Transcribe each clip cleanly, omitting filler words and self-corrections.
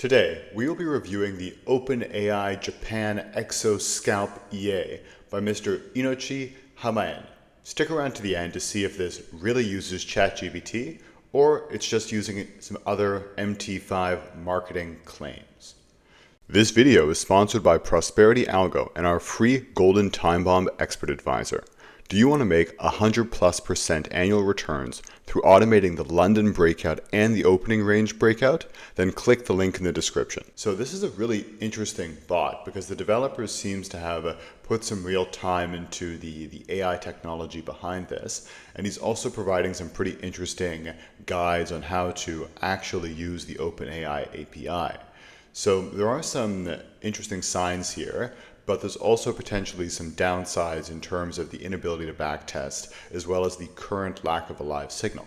Today, we will be reviewing the OpenAI Japan Exo Scalp EA by Mr. Inochi Hamaen. Stick around to the end to see if this really uses ChatGPT or it's just using some other MT5 marketing claims. This video is sponsored by Prosperity Algo and our free Golden Time Bomb Expert Advisor. Do you want to make 100+% annual returns through automating the London breakout and the opening range breakout? Then click the link in the description. So this is a really interesting bot because the developer seems to have put some real time into the AI technology behind this. And he's also providing some pretty interesting guides on how to actually use the OpenAI API. So there are some interesting signs here, but there's also potentially some downsides in terms of the inability to backtest, as well as the current lack of a live signal.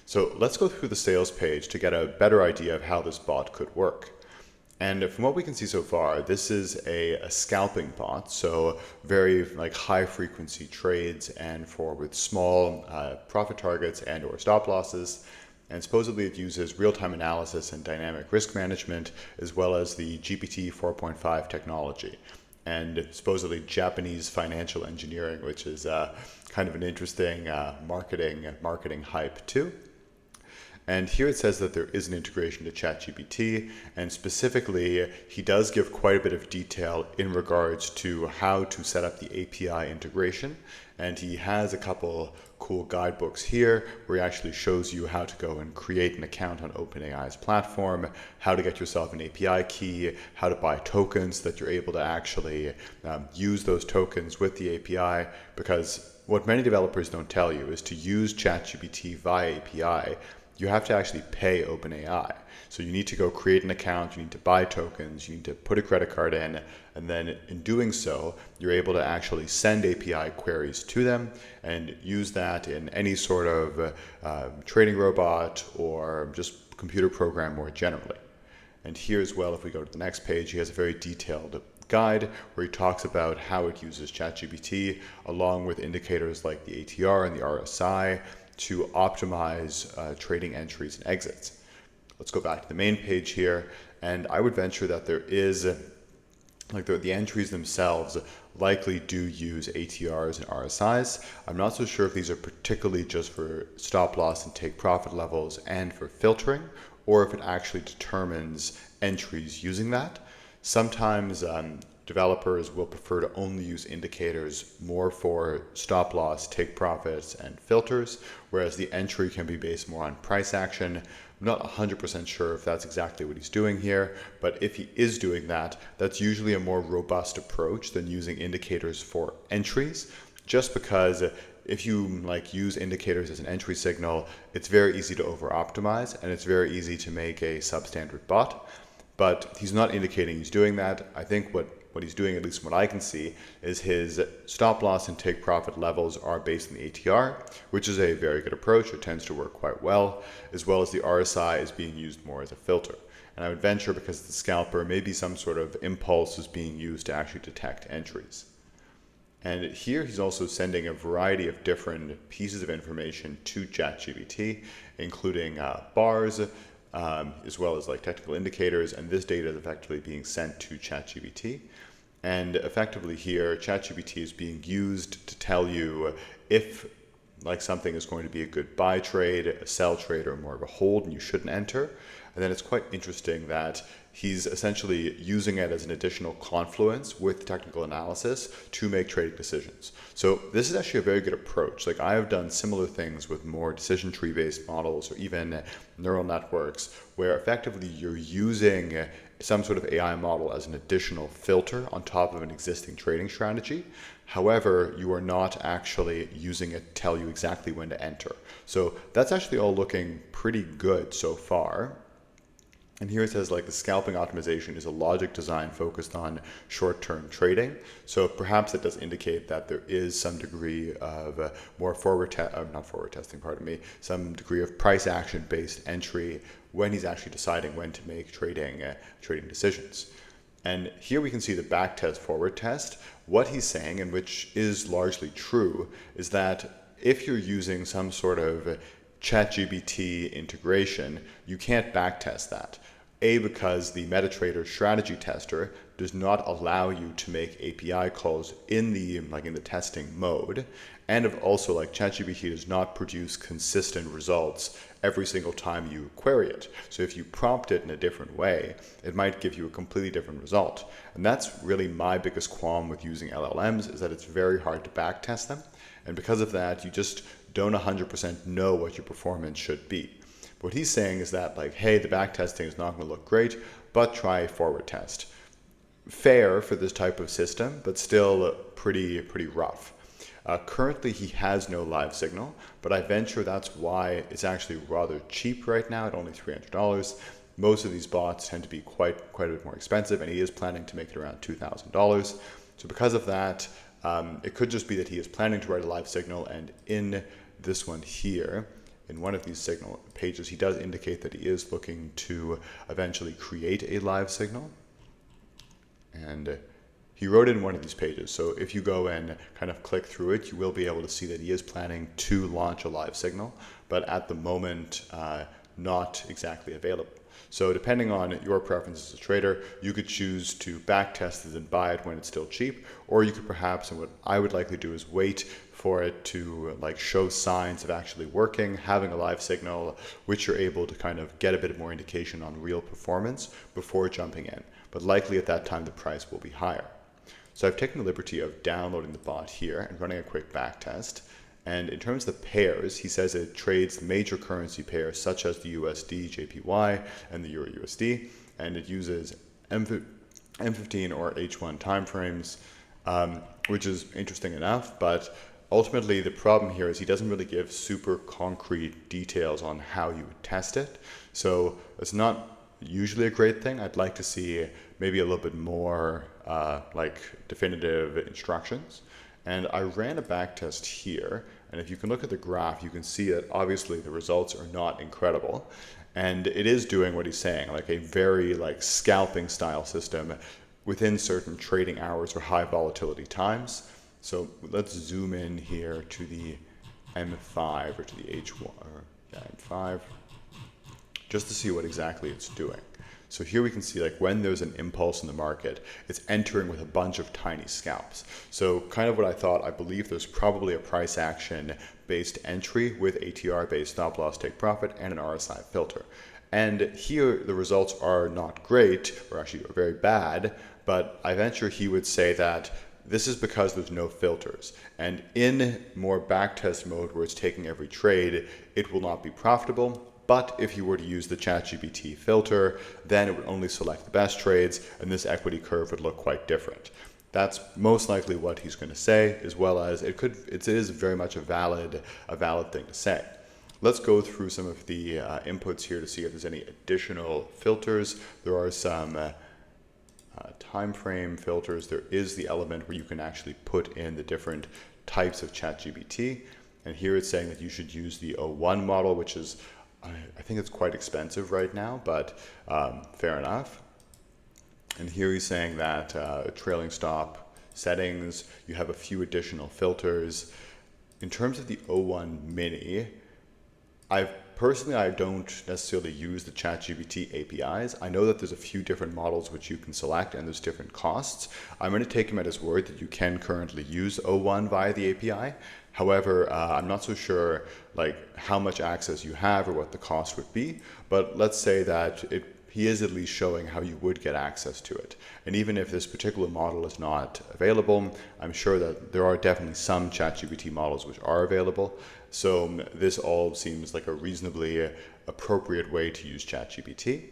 So let's go through the sales page to get a better idea of how this bot could work. And from what we can see so far, this is a scalping bot, so very high frequency trades and with small profit targets and or stop losses. And supposedly it uses real-time analysis and dynamic risk management, as well as the GPT 4.5 technology. And supposedly Japanese financial engineering, which is kind of an interesting marketing hype too. And here it says that there is an integration to ChatGPT, and specifically he does give quite a bit of detail in regards to how to set up the API integration. And he has a couple cool guidebooks here where he actually shows you how to go and create an account on OpenAI's platform, how to get yourself an API key, how to buy tokens that you're able to actually use those tokens with the API. Because what many developers don't tell you is to use ChatGPT via API, you have to actually pay OpenAI. So you need to go create an account, you need to buy tokens, you need to put a credit card in, and then in doing so, you're able to actually send API queries to them and use that in any sort of trading robot or just computer program more generally. And here as well, if we go to the next page, he has a very detailed guide where he talks about how it uses ChatGPT along with indicators like the ATR and the RSI to optimize trading entries and exits. Let's go back to the main page here, and I would venture that there is, the entries themselves likely do use ATRs and RSIs. I'm not so sure if these are particularly just for stop loss and take profit levels and for filtering, or if it actually determines entries using that. Sometimes developers will prefer to only use indicators more for stop loss, take profits, and filters, whereas the entry can be based more on price action. I'm not 100% sure if that's exactly what he's doing here, but if he is doing that, that's usually a more robust approach than using indicators for entries, just because if you use indicators as an entry signal, it's very easy to over-optimize and it's very easy to make a substandard bot. But he's not indicating he's doing that. I think what he's doing, at least from what I can see, is his stop loss and take profit levels are based on the ATR, which is a very good approach. It tends to work quite well, as well as the RSI is being used more as a filter. And I would venture, because it's the scalper, maybe some sort of impulse is being used to actually detect entries. And here he's also sending a variety of different pieces of information to ChatGPT, including bars, as well as technical indicators, and this data is effectively being sent to ChatGPT. And effectively here, ChatGPT is being used to tell you if something is going to be a good buy trade, a sell trade, or more of a hold, and you shouldn't enter. And then it's quite interesting that he's essentially using it as an additional confluence with technical analysis to make trading decisions. So this is actually a very good approach. I have done similar things with more decision tree based models or even neural networks where effectively you're using some sort of AI model as an additional filter on top of an existing trading strategy. However, you are not actually using it to tell you exactly when to enter. So that's actually all looking pretty good so far. And here it says the scalping optimization is a logic design focused on short-term trading. So perhaps it does indicate that there is some degree of more some degree of price action based entry when he's actually deciding when to make trading decisions. And here we can see the backtest forward test. What he's saying, and which is largely true, is that if you're using some sort of ChatGPT integration, you can't backtest that. Because the MetaTrader strategy tester does not allow you to make API calls in the testing mode, and also ChatGPT does not produce consistent results every single time you query it. So if you prompt it in a different way, it might give you a completely different result. And that's really my biggest qualm with using LLMs, is that it's very hard to backtest them. And because of that, you just don't 100% know what your performance should be. What he's saying is that hey, the backtesting is not going to look great, but try a forward test. Fair for this type of system, but still pretty rough. Currently, he has no live signal, but I venture that's why it's actually rather cheap right now at only $300. Most of these bots tend to be quite a bit more expensive, and he is planning to make it around $2,000. So because of that, it could just be that he is planning to write a live signal, and in this one here, in one of these signal pages, he does indicate that he is looking to eventually create a live signal. And he wrote in one of these pages. So if you go and kind of click through it, you will be able to see that he is planning to launch a live signal, but at the moment, not exactly available. So depending on your preference as a trader, you could choose to backtest it and buy it when it's still cheap, or you could perhaps, and what I would likely do, is wait for it to show signs of actually working, having a live signal, which you're able to kind of get a bit more indication on real performance before jumping in. But likely at that time, the price will be higher. So I've taken the liberty of downloading the bot here and running a quick backtest. And in terms of the pairs, he says it trades major currency pairs such as the USD, JPY, and the Euro USD, and it uses M15 or H1 timeframes, which is interesting enough, but ultimately the problem here is he doesn't really give super concrete details on how you would test it. So it's not usually a great thing. I'd like to see maybe a little bit more definitive instructions. And I ran a backtest here, and if you can look at the graph, you can see that obviously the results are not incredible. And it is doing what he's saying, a very scalping style system within certain trading hours or high volatility times. So let's zoom in here to the M5 or to the H1, or M5, just to see what exactly it's doing. So here we can see when there's an impulse in the market, it's entering with a bunch of tiny scalps. So kind of what I thought, I believe there's probably a price action based entry with ATR based stop loss take profit and an RSI filter. And here the results are not great, or actually are very bad, but I venture he would say that this is because there's no filters. And in more backtest mode where it's taking every trade, it will not be profitable. But if you were to use the ChatGPT filter, then it would only select the best trades, and this equity curve would look quite different. That's most likely what he's going to say, as well as it is very much a valid thing to say. Let's go through some of the inputs here to see if there's any additional filters. There are some time frame filters. There is the element where you can actually put in the different types of ChatGPT. And here it's saying that you should use the O1 model, which is, I think it's quite expensive right now, but fair enough. And here he's saying that trailing stop settings, you have a few additional filters. In terms of the O1 Mini, I don't necessarily use the ChatGPT APIs. I know that there's a few different models which you can select, and there's different costs. I'm going to take him at his word that you can currently use O1 via the API. However, I'm not so sure how much access you have or what the cost would be, but let's say that he is at least showing how you would get access to it. And even if this particular model is not available, I'm sure that there are definitely some ChatGPT models which are available. So this all seems like a reasonably appropriate way to use ChatGPT.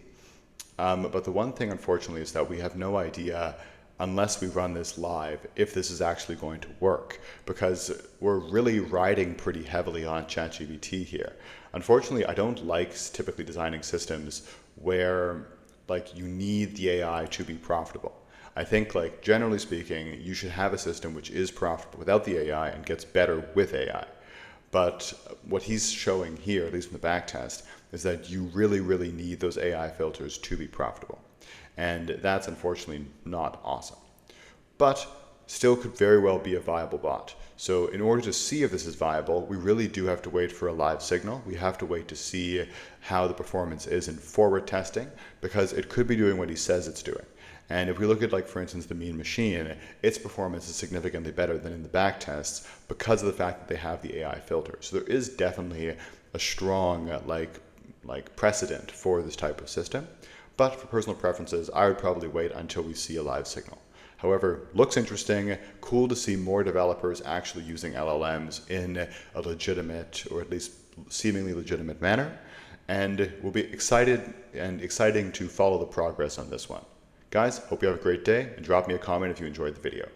But the one thing, unfortunately, is that we have no idea, unless we run this live, if this is actually going to work, because we're really riding pretty heavily on ChatGPT here. Unfortunately, I don't like typically designing systems where you need the AI to be profitable. I think generally speaking, you should have a system which is profitable without the AI and gets better with AI. But what he's showing here, at least from the backtest, is that you really, really need those AI filters to be profitable. And that's unfortunately not awesome. But still could very well be a viable bot. So in order to see if this is viable, we really do have to wait for a live signal. We have to wait to see how the performance is in forward testing, because it could be doing what he says it's doing. And if we look at, like, for instance, the Mean Machine, its performance is significantly better than in the back tests because of the fact that they have the AI filter. So there is definitely a strong precedent for this type of system. But for personal preferences, I would probably wait until we see a live signal. However, looks interesting, cool to see more developers actually using LLMs in a legitimate, or at least seemingly legitimate manner. And we'll be exciting to follow the progress on this one. Guys, hope you have a great day, and drop me a comment if you enjoyed the video.